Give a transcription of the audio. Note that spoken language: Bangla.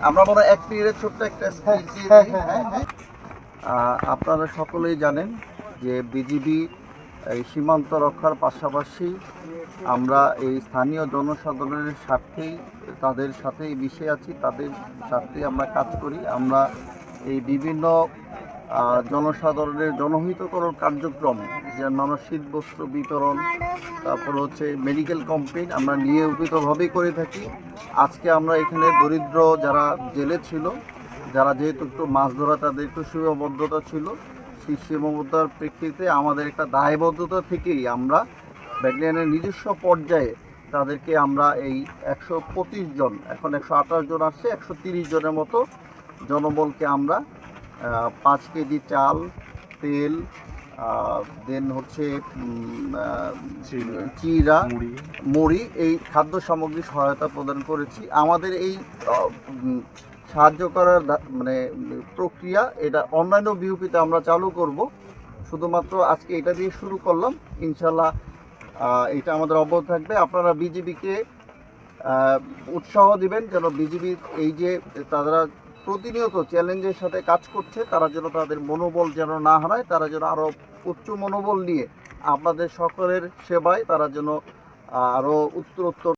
আমরা মনে হয় 1 মিনিটের ছোট্ট একটা স্পিচ দিয়ে দিই। আপনারা সকলেই জানেন যে বিজিবি এই সীমান্ত রক্ষার পাশাপাশি আমরা এই স্থানীয় জনসাধারণের স্বার্থেই তাদের সাথেই মিশে আছি, তাদের স্বার্থেই আমরা কাজ করি। আমরা এই বিভিন্ন জনসাধারণের জনহিতকর কার্যক্রম, যেমন শীতবস্ত্র বিতরণ, তারপর হচ্ছে মেডিকেল ক্যাম্পেইন আমরা নিয়মিতভাবেই করে থাকি। আজকে আমরা এখানে দরিদ্র যারা জেলে ছিল, যারা যেহেতু একটু মাছ ধরা তাদের একটু সীমাবদ্ধতা ছিল, সেই সীমাবদ্ধতার প্রেক্ষিতে আমাদের একটা দায়বদ্ধতা থেকেই আমরা ব্যাটালিয়নের নিজস্ব পর্যায়ে তাদেরকে আমরা এই 125 জন, এখন 128 জন আসছে, 130 জনের মতো জনবলকে আমরা 5 কেজি চাল, তেল, দেন হচ্ছে চিড়া, মুড়ি, এই খাদ্য সামগ্রী সহায়তা প্রদান করেছি। আমাদের এই সাহায্য করার মানে প্রক্রিয়া এটা অন্যান্য বিউপিতে আমরা চালু করব। শুধুমাত্র আজকে এটা দিয়ে শুরু করলাম, ইনশাল্লাহ এটা আমাদের অব্যাহত থাকবে। আপনারা বিজিবিকে উৎসাহ দিবেন যেন বিজিবি এই যে তারা প্রতিনিয়ত চ্যালেঞ্জের সাথে কাজ করছে, তারা যেন তাদের মনোবল যেন না হারায়, তারা যেন আরও উচ্চ মনোবল নিয়ে আপনাদের সকলের সেবায় তারা যেন আরও উত্তরোত্তর